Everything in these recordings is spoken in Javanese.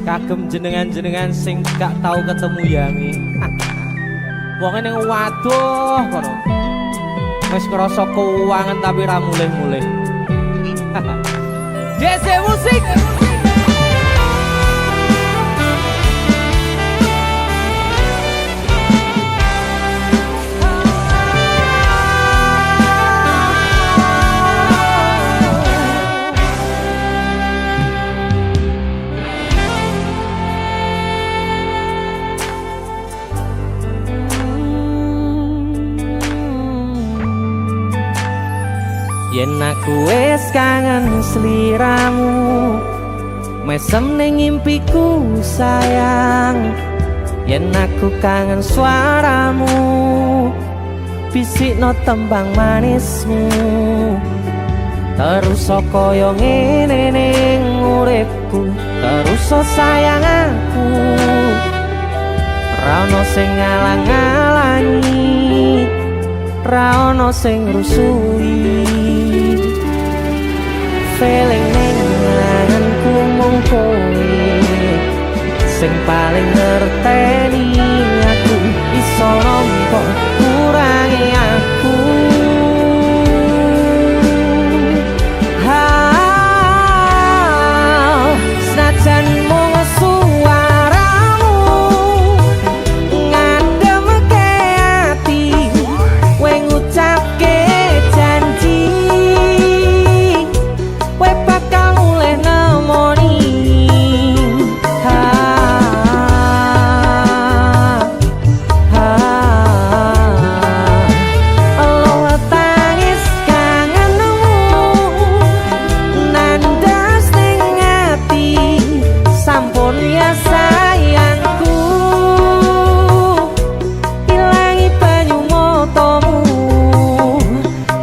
kagem jenengan-jenengan sing gak tau ketemu yangi. Wong ning waduh kono. Wis krasa keuangan tapi ra mulih-mulih. JC Musik. Yen aku wis kangen sliramu, mesem ning impiku sayang. Yen aku kangen suaramu, bisikno tembang manismu. Terus kaya ngene ning uripku, terus sayang aku. Ra ono sing ngalang-alangi, ra ono sing rusui. Feeling ning ngangenku mung kowe sing paling ngerteni aku. Iso nampa kurangi aku. Senajan mung suaramu ngademke ati, kowe ngucapke janji kowe bakal mulih nemoni. Allah tangis kangenmu nandas ning ati, sampun ya sayangku. Ilangi banyu matamu,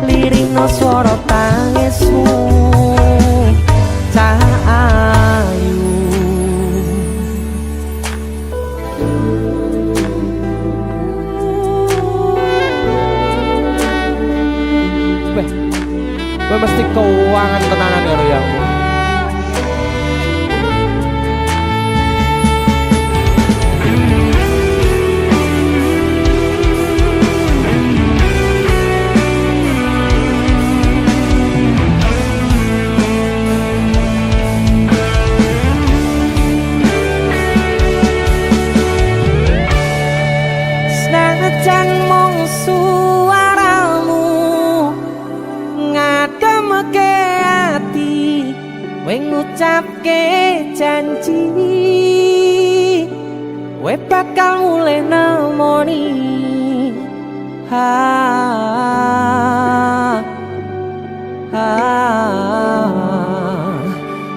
lirino swara tangismu. Cahayu Kowe mesti keuangan tenanan karo yamu. Senajan mung suaramu ngademke ati, kowe ngucapke janji kowe bakal mulih nemoni.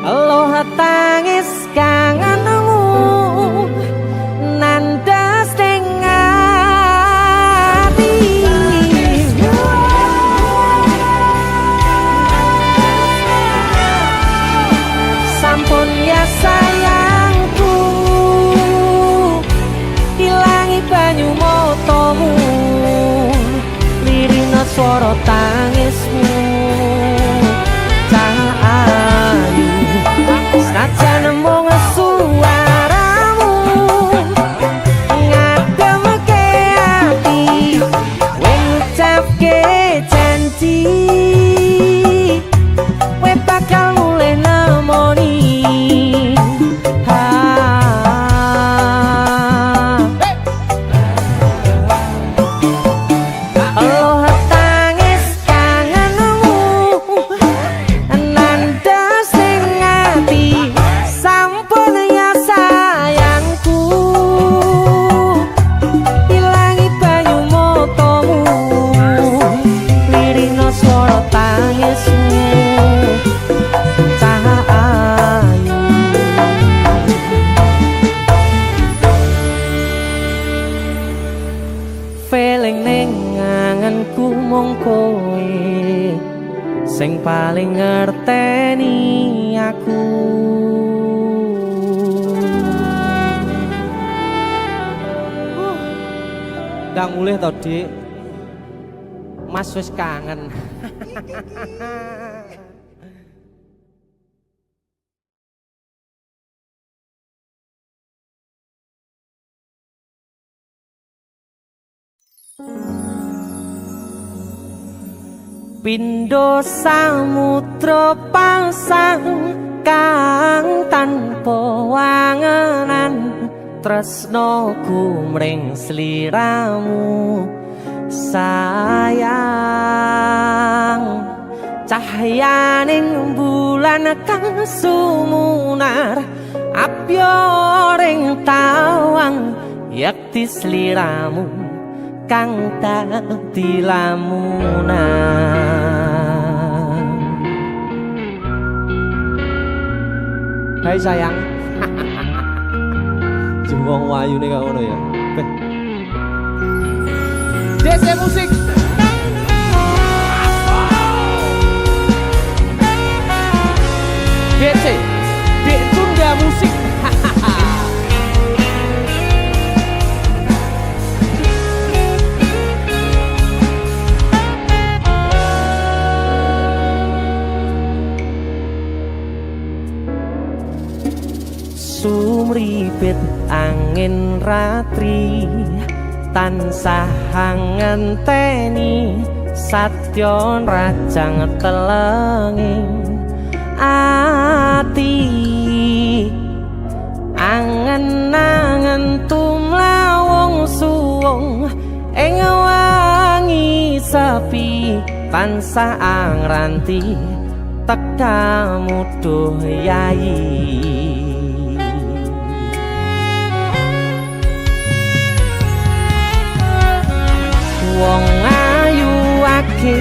Allah tangis kangenmu nandas ning ati. Sampun ya sayangku, ilangi banyu matamu, lirina swara tangismu. Cahayu senajan mung suaramu ngademke ati, kowe ngucapke janji kowe bakal mulih nemoni. Allah tangis kangenmu nandas ning ati, sampun ya sayangku. Ilangi banyu matamu, lirino swara tangismu. Cahayu feeling ning ngangenku mung kowe sing paling ngerteni aku. Ndang mulih to, Dik. Mas wis kangen. Pindho samudra pasang kang tanpa wangenan tresnoku mring sliramu sayang cahyaning bulan kang sumunar apya ring tawang yakti sliramu kang dadi lamunan. Hai sayang. Jengwong wayu nih kau ya. DC musik. DC, Dek Tunda musik. Sumripit angin ratri tansah ngenteni satyon rajang telenging ati angen-angen tumlawung suwung ing wangi sepi tansah angranti tekamu duh yayi. Wong ayu ake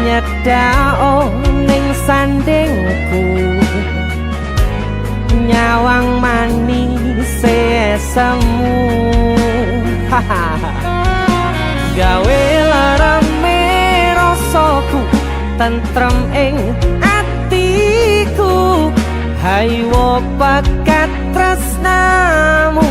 nyedhao ning sandingku nyawang manis semu gawe larame rasaku tentrem ing atiku haywo bakat tresnamu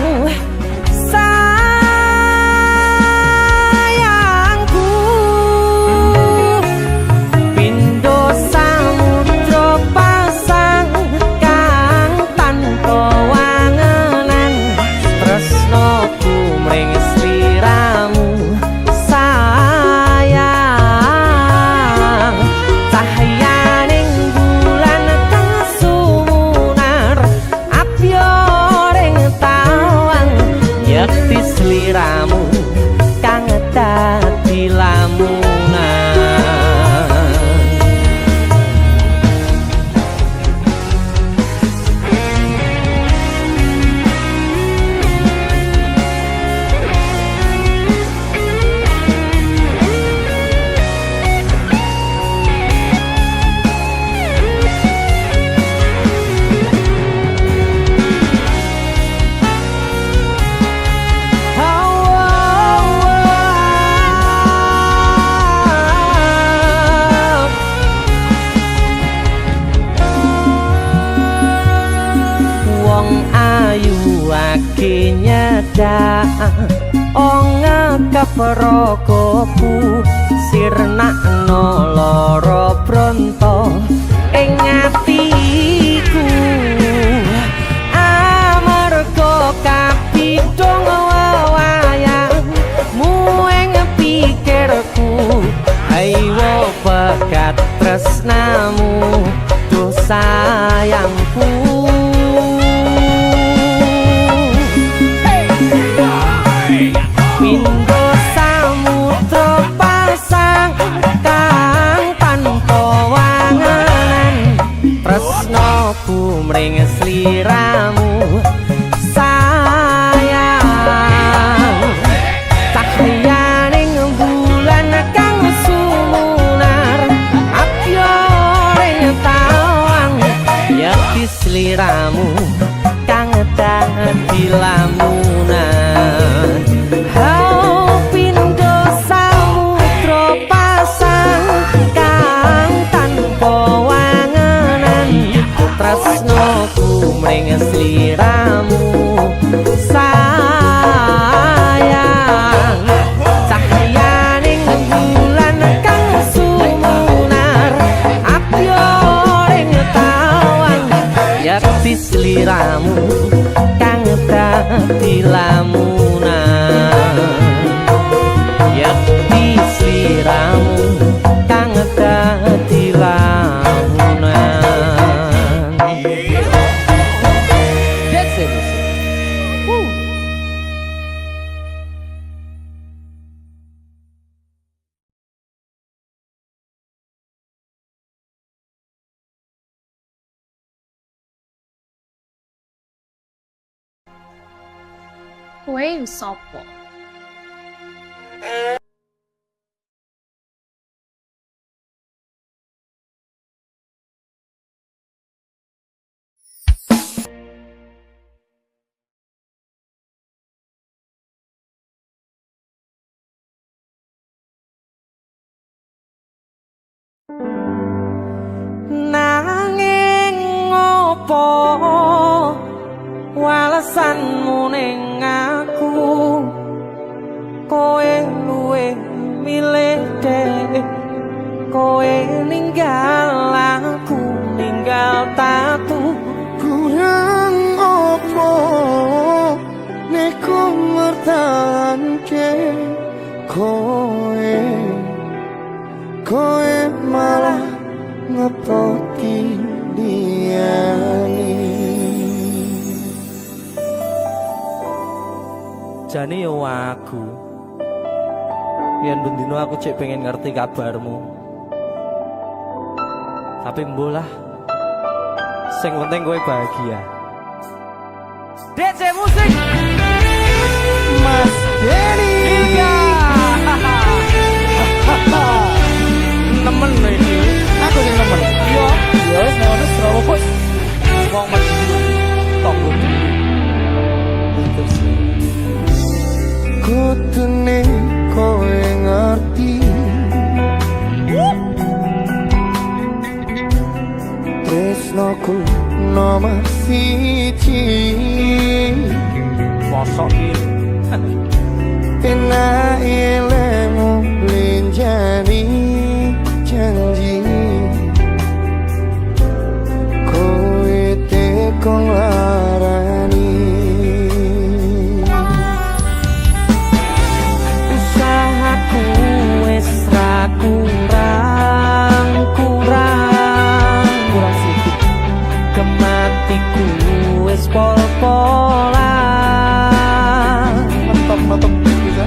Keprokoku sirnakno lara bronto ing atiku amarga kapidhong wayangmu ing pikirku ayo bakat tresnamu duh sayangku. Pindho samudra pasang kang tanpa wangenan tresnoku mring sliramu sayang cahyaning bulan kang sumunar apya ring tawang yakti sliramu kang dadi lamunan. Pindho samudra pasang kang tanpa wangenan tresnoku mring sliramu sayang cahyaning bulan kang sumunar apya ring tawang yakti sliramu kang dadi lamunan. dadi lamunan. That's it. Kowe sapa? Nanging ngopo walesanmu ning aku, kowe luwe milih dek, kowe ninggal aku ninggal tatu. Kurang opo neko mertahanke kowe malah ngepoti diani. Jane yo aku yen bendino aku cek pengen ngerti kabarmu, tapi mbolah sing penting kowe bahagia. DC musik Mas Denny iya. Nemen lho iki. aku sing nemen. Iya, Ya wis ngono Srawa bos. wong mesti tonggo Terus kutune kowe ngerti tresnoku nomor siji. mosok iki. Pena ilmu linjani janji kowe tekong larani. Usahaku wis ra kurang sikit, kematiku wis pol-polan. Mantap bisa.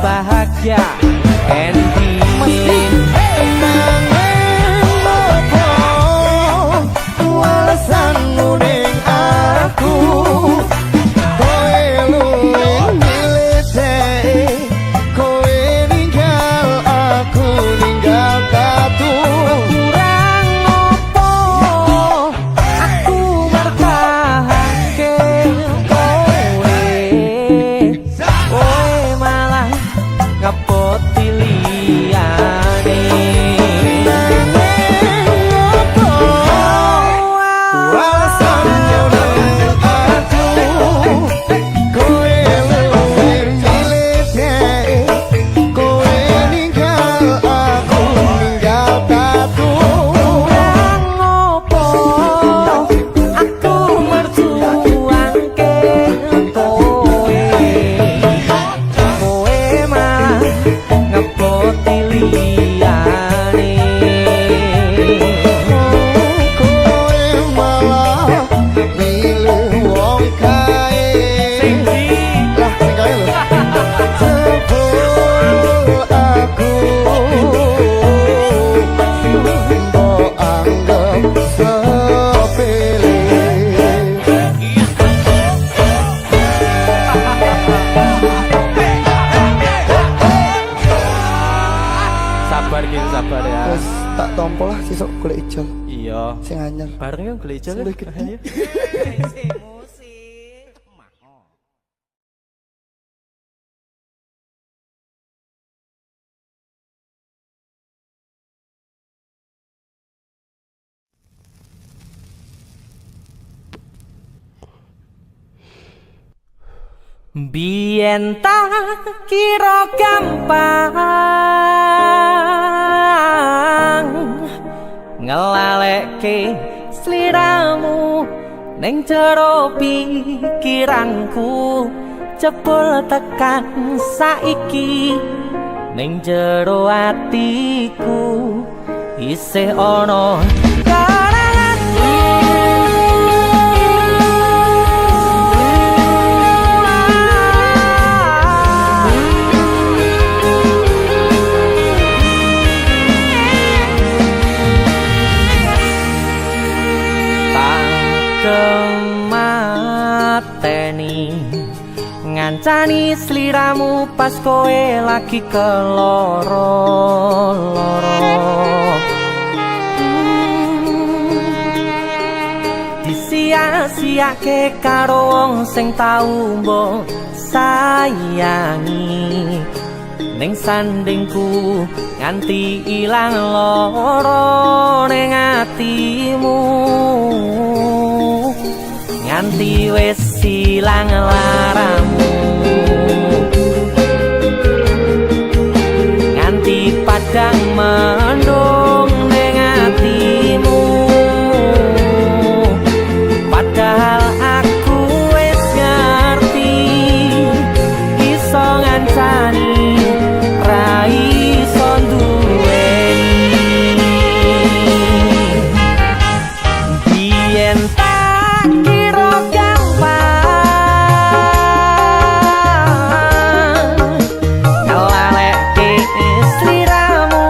bahagia ending. Alasanmu ning aku kowe luwih milih dhek kowe ninggal aku ninggal katu Kurang opo aku bertahanke kowe malah ngepoti liyane. Sabar ya. Terus tak tompo lah sesuk golek ijo Iya. sing anyar Bareng yo golek ijo. Sing gede. Ayo. Biyen tak kira gampang ngelalekke sliramu ning jero pikiranku jebul tekan saiki ning jero atiku isih ana kemateni ngancani sliramu pas kowe lagi keloro-loro disia-siake karo wong sing tau mbok sayangi ning sandingku nganti ilang loro ning atimu nganti wis silang laramu nganti padang mendung ning atimu padahal aku wis ngerti iso ngancani ra iso duweni biyen tak kira gampang ngelalekke sliramu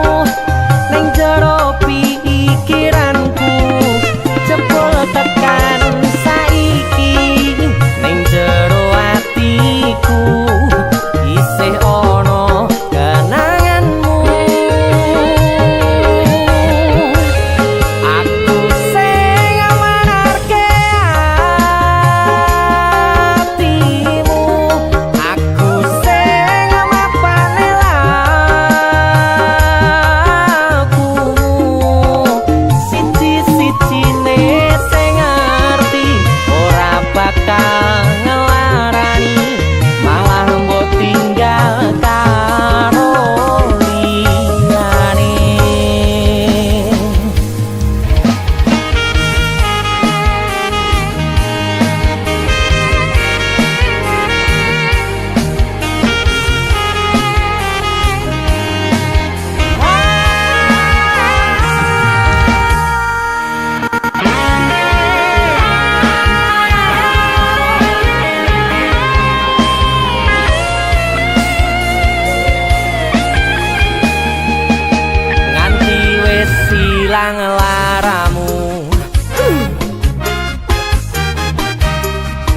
ilang laramu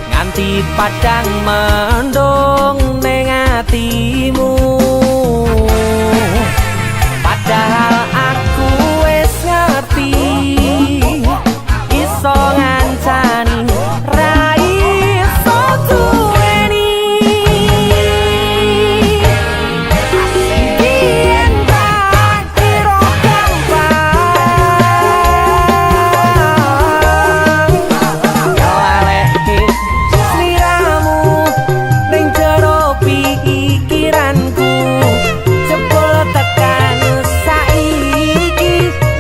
nganti padang mendung ning atimu. Padahal aku wis ngerti iso ngancani ra iso duweni. Yen tak kira gampang kaleke sliramu ning jero pikiranku jebul tekan saiki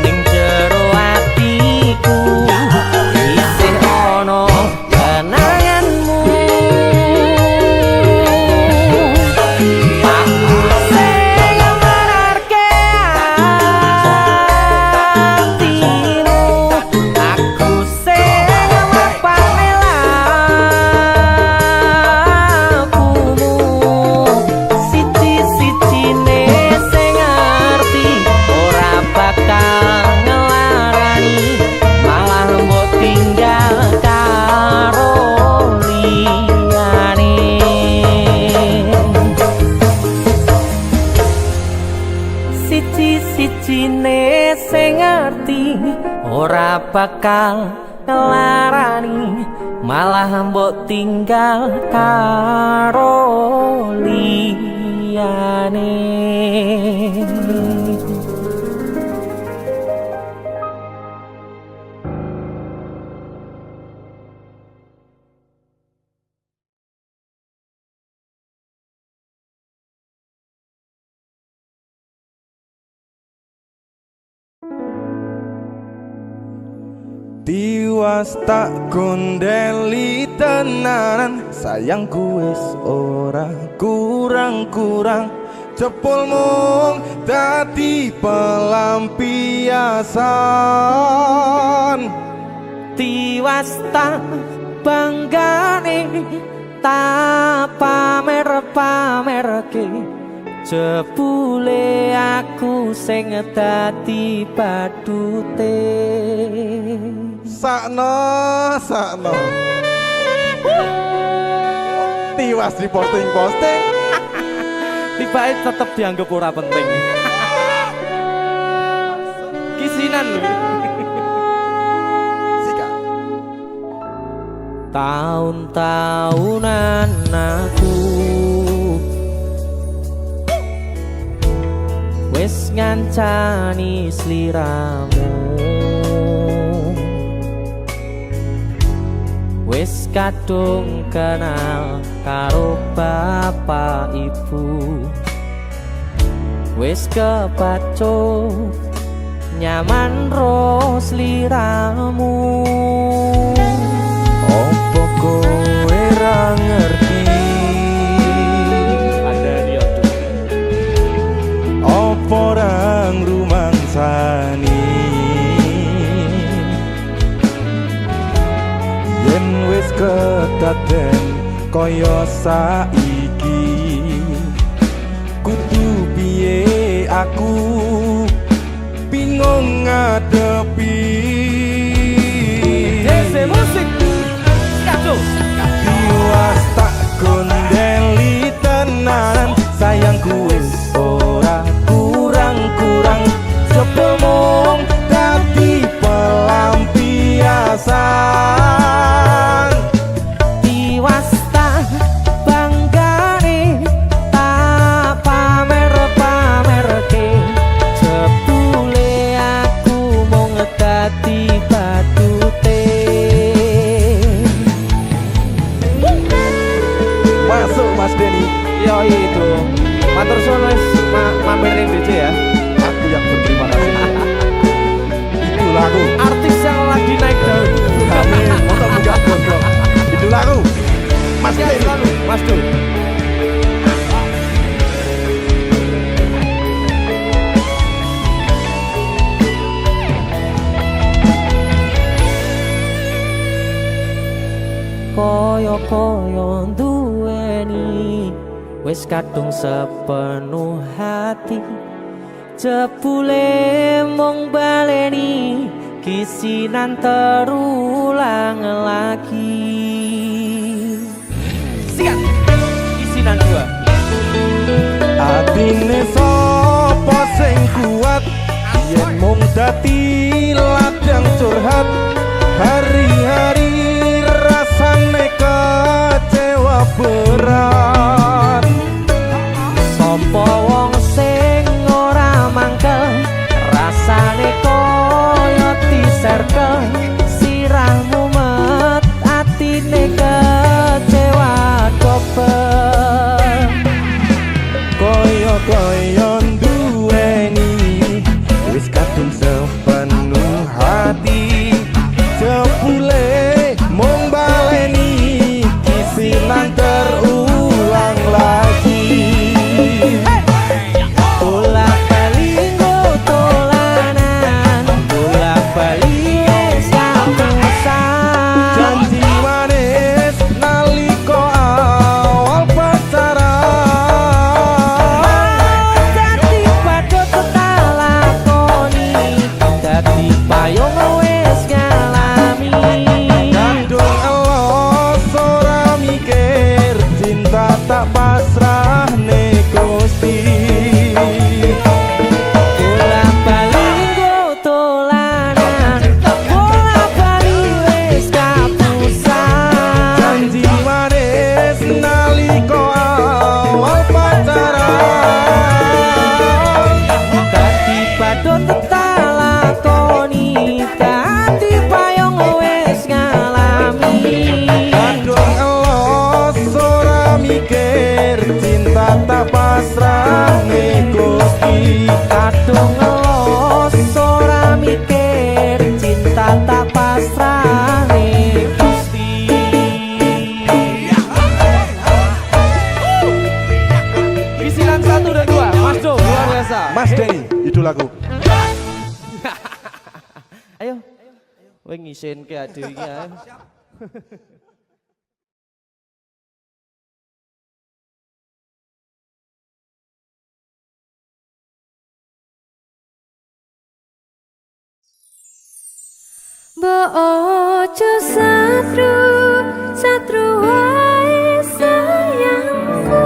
ning jero atiku isih ono kenanganmu. Aku sing mararke atimu, aku sing ngepane lakumu. Siji-sijine sing ngerti ora bakal ngelarani, malah mbok tinggal karo liyane. Siji-sijine sing ngerti ora bakal ngelarani, malah mbok tinggal karo liyane. Tiwas tak gondeli tenanan, sayangku wis ora kurang-kurang, jebul mung dadi pelampiasan. Tiwas tak banggane tak pamer-pamerke, jebule aku sing dadi badute. Sakno tiwas di posting-posting, Tibae tetep dianggap ora penting. Kisinan lho. sikat Tahun-tahunan aku wis ngancani sliramu, wis kadung kenal karo bapak ibu, wis kepacut nyaman ro sliramu. opo kowe ra ngerti, opo ra ngrumangsani, yen wis kedaden kaya saiki, kudu piye aku bingung ngadepi. Dese musik kado Tiwas tak gondeli tenanan, sayangku wis ora kurang-kurang, jebul mung dadi pelampiasan. tiwas tak banggane tak pamer-pamerke, jebule aku mung dadi badute. Masuk Mas Denny, Yo itu matur suwun wis mampir ning DJ ya. aku yang berterima kasih. Itu lagu Artis yang lagi naik daun. Amin, motor buka gondrong. Itu lagu Mas Sehat Denny. selalu, Mas Du. Koyo-koyo duweni wis kadung sepenuh hati, Jebule mung baleni kisinan terulang lagi. Sikat kisinan dua. Atine sapa sing kuat yen mung dadi ladang curhat. Hari-hari rasane kecewa berat. Sapa wong sing ora mangkel rasane koyo diserkel. Sirahmu met atine kecewa dobel. Koyo duweni wis kadung sepenuh hati. Jebule mung baleni kisinan terulang lagi. Bolak-balik tolanan, bolak-balik wis kapusan. Janji manis nalika awal pacaran. Dadi padha tak lakoni, dadi payung wis ngalami. Kadung elos ora mikir cinta tak pasrah ne Gusti. Bolak-balik tolanan, bolak-balik wis kapusan. Janji manis nalika awal pacaran. Dadi padha tak lakoni, dadi payung wis ngalami. Kadung elos ora mikir cinta tak pasrah ne Gusti. Kadung ngelos ora mikir cinta tak pasrah ning Gusti. Kisinan 1 dan 2, Mas Do, luar biasa. Mas Denny, idolaku. Ayo. Kowe ngisinke ade iki ae. Mbok ojo satru, satru wae sayangku.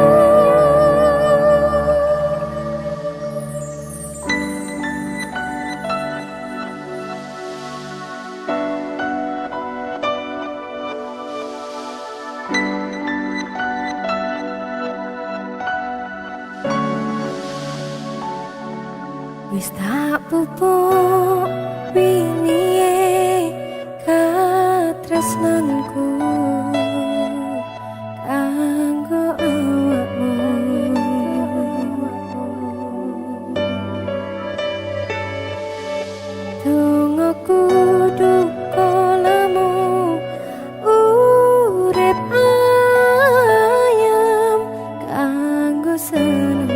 Wis tak pupuk wingi katresnanku kanggo awakmu. Dongaku duka lamu urip ayam kanggo seneng.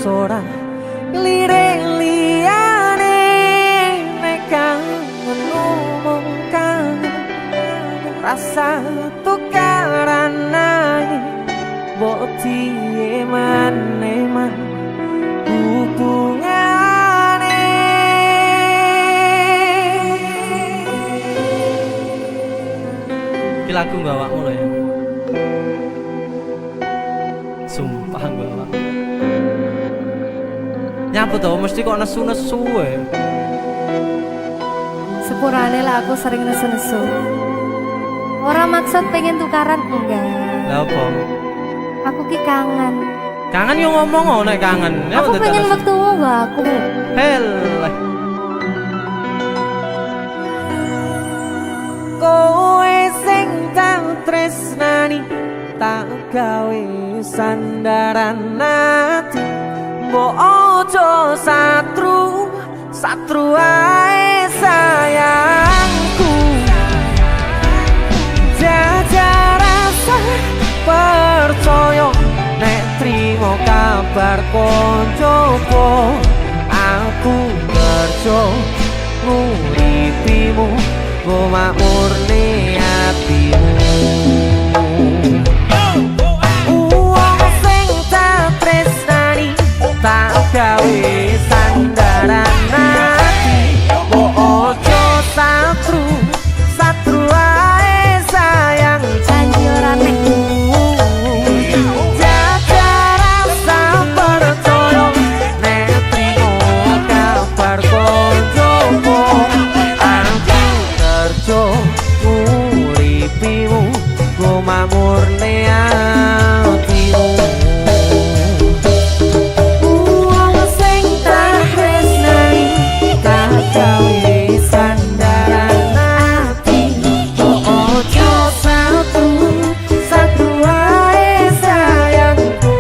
ora lirik liyane nek kangen ngomong kangen rasa tukaran nanging mbok piye maneh hubungane. Iki lagu nggo awakmu lho ya. Sumpah nggo awakmu. Nyapa to mesti kok nesu-nesu ya. Sepurane lah aku sering nesu-nesu. Orang maksud pengen tukaran enggak. Lah apa? Aku ki kangen. Kangen yo ngomong nek kangen. Ya Aku pengen waktu enggak aku. Hel. Kowe sing tak tresnani tak gawe sandaran ati. Mbok ojo satru ae sayangku. Jajak rasa percaya nek trimo kabar koncoku. Aku kerja nguripimu go makmurne atimu. Wong sing tak tresnani tak gawe sandaran ati. Mbok ojo satru ae sayang Janji ora nek jaga rasa percaya nek trimo kabar koncoku. Aku kerja uripimu go mamurne atimu. Wong sing tak tresnani tak gawe sandaran ati. Ojo satu ae sayangku.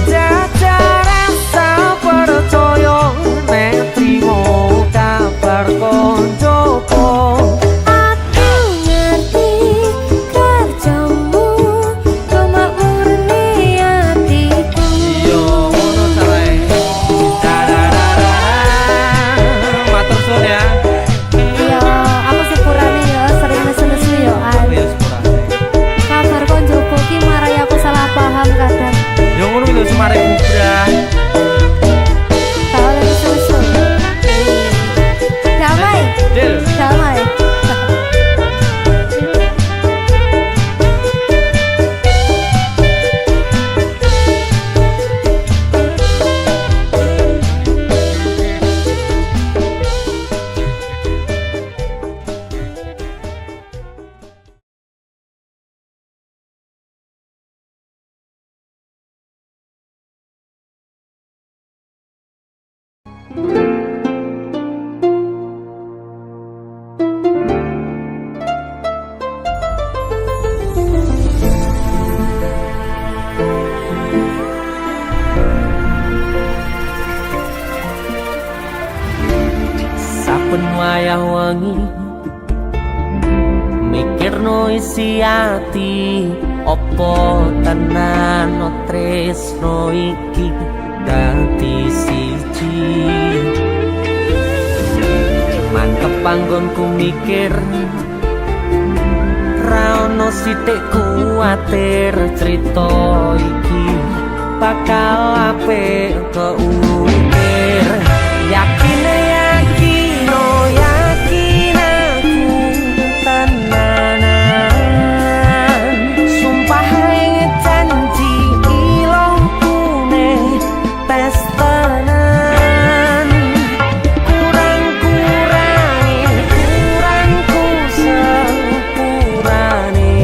Jaga rasa percaya nek trimo kabar koncoku. aku ngerti kerjamu cuma murni hatiku. Yo ngono sae. Matur suwun ya. Iya, aku sepurane ya sering nesu-nesu yo an. Wis sepurane. Kabar konjoku ki marai aku salah paham kadang. Yo ngono iki lho semare bubrah. Tak oleh nesu-nesu. Damai, Dil. damai. Saben wayah wengi mikirno isi ati opo tenan tresno iki dadi siji. Mantep panggonku mikir ra ono sithik kuwatir crita iki bakal apik keukir. Yakin aku tenanan sumpah ing janji ilongku ne tes tenan. Kurangku sepurane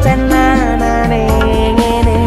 tenanane ngene.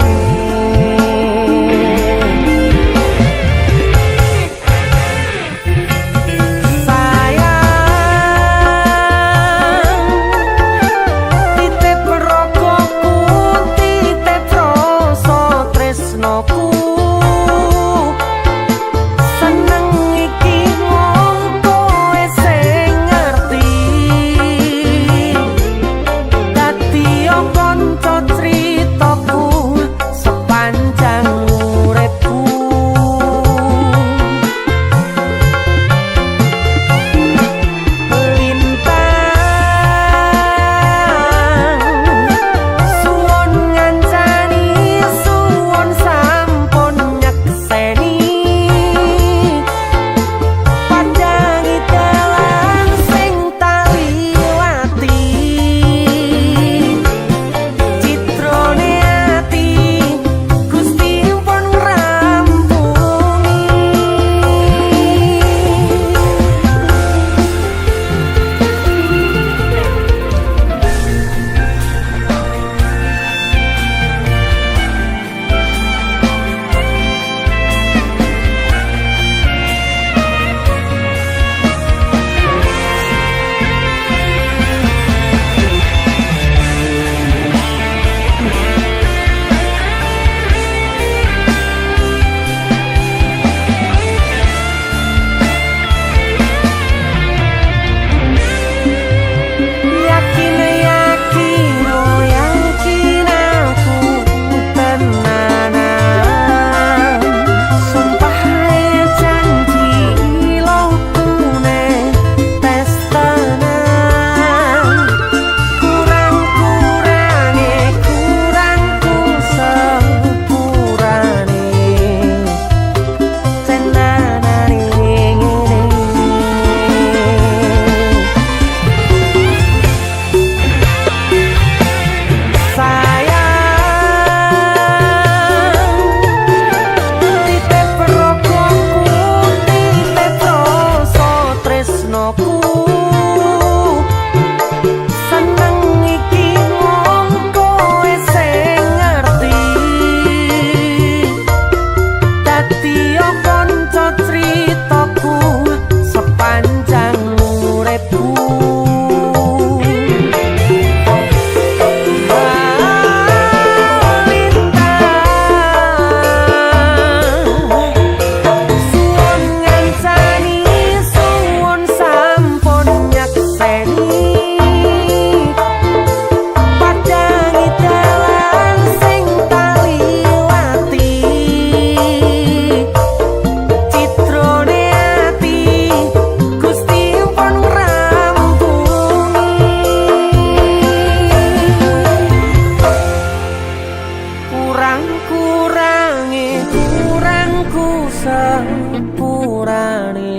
kurang-kurangi kurangku sepurane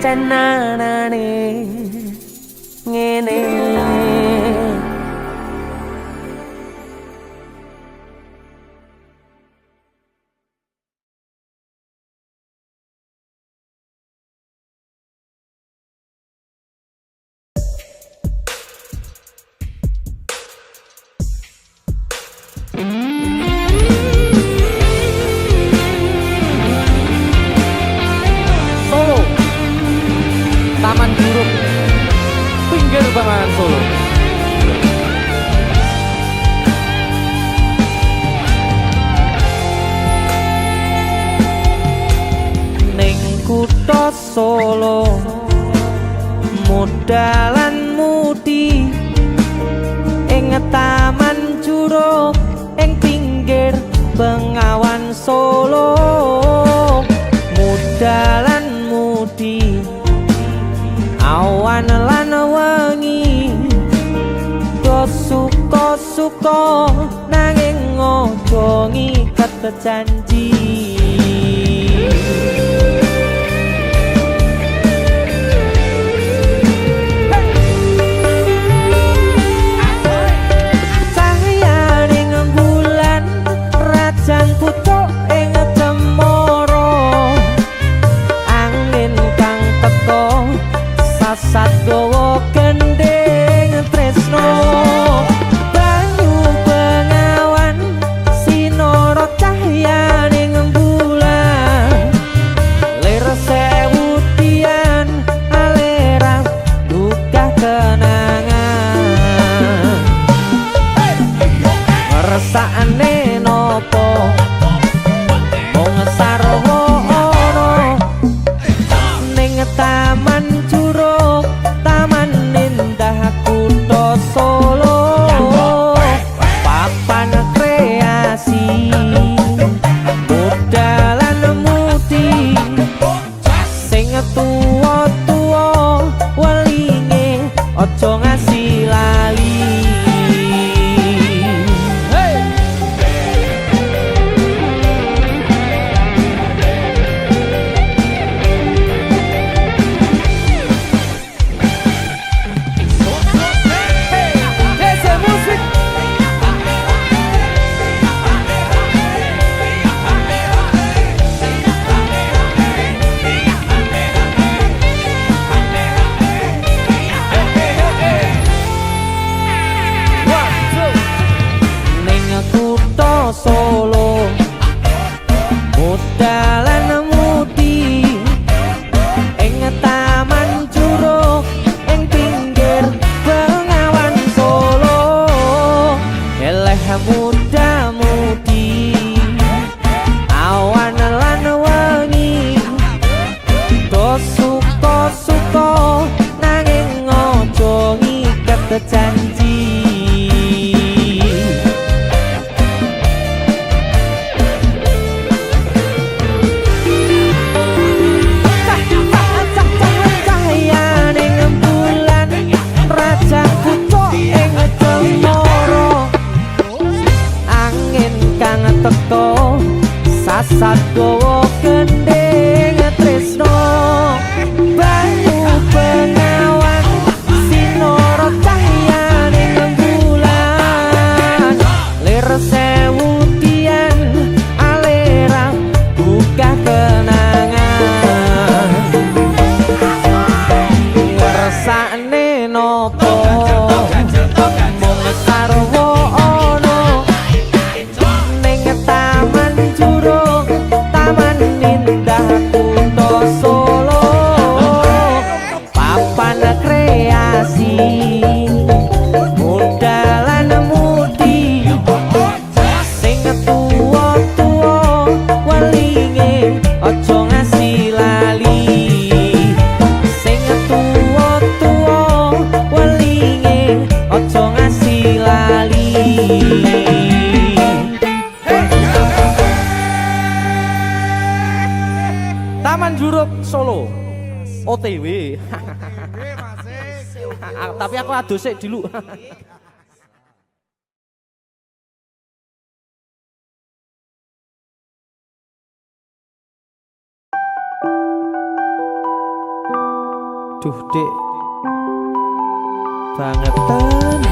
cenanane ngene Solo Taman Guruk pinggir banget Solo ning kutha Solo modalan mudi ing taman juruk ing pinggir Bengawan Solo modalan mudi awan lan wengi do suka-suka nanging ojo ngiket janji Jan pucuk ing cemara angin kang teka sasat gawa gending tresno banyu bengawan sinara cahyaning bulan lir sewu tian alera duka kenangan resakane nopo mung sarwana ning taman juruk taman indah kutha Solo papan kreasi modalan mudi sing tuwa-tuwa welinge aja ngasih lali Solo modalan mudi ing taman juruk ing pinggir Bengawan Solo eleh muda mudi awan lan wengi do suka-suka nanging ojo ngiket janji teko sasat gawa gending tresno banyu bengawan sinara cahyaning bulan lir sewu tian alera buka kenangan resakne nopo mung sarwana taman juruk taman indah kutha Solo papan kreasi modalan mudi sing tuwa-tuwa welinge aja ngasih lali sing tuwa-tuwa welinge aja ngasih lali Taman Juruk Solo OTW tapi aku adus sik dulu Duh dek bangetan.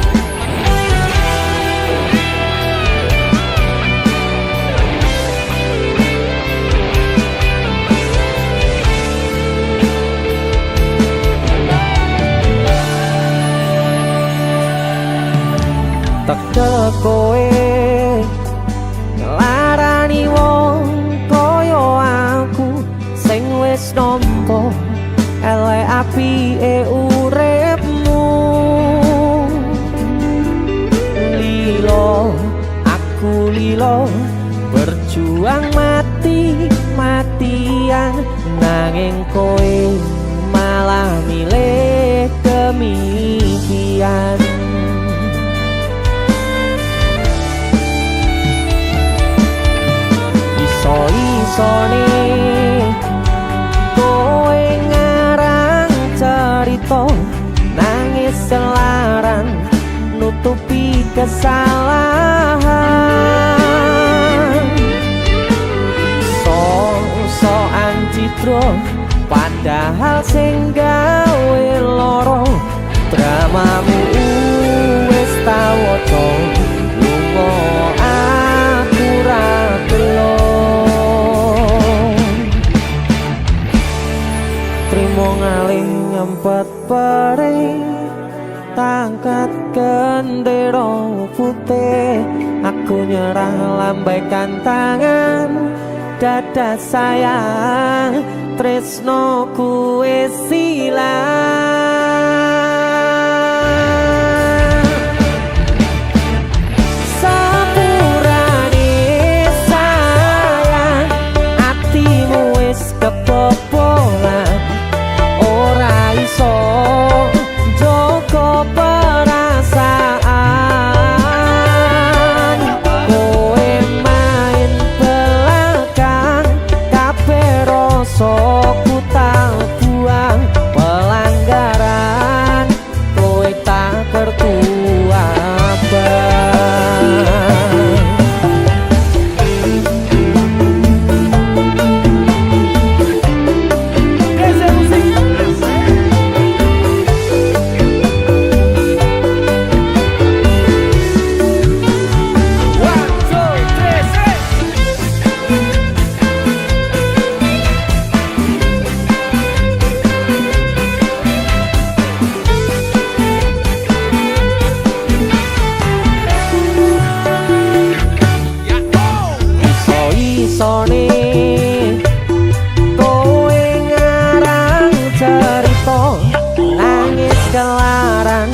Teke kowe ngelarani wong koyo aku sing wis nampa elek apike uripmu. Lilo aku lilo berjuang mati-matian, nanging kowe malah milih demikian. Iso-isone kowe ngarang cerita, nangis selaran nutupi kesalahan. So-soan citro padahal sing gawe loro, dramamu wis tau waca lunga aku ra gelo. Trimo ngalih nyempet perih tangkat gendera putih, aku nyerah lambaikan tangan dada sayang, tresnoku wis ilang. Sepurane sayang, atimu wis kebobolan, ora iso joko perasaan. Kowe main belakang, kabeh rasa ku tak buang. Pelanggaran kowe tak kertu abang. Iso-isone kowe ngarang cerita, nangis kelaran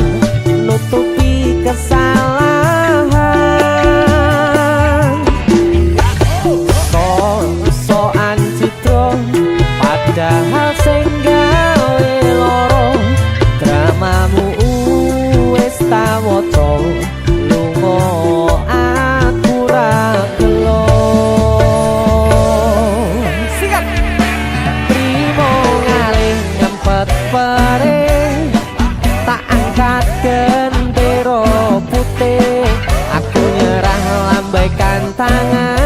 nutupi kesalahan. So-soan citro padahal sing gawe loro, dramamu wis tak waca lunga aku ra gelo. Trimo ngalih nyempet perih tak angkat gendera putih, aku nyerah lambaikan tangan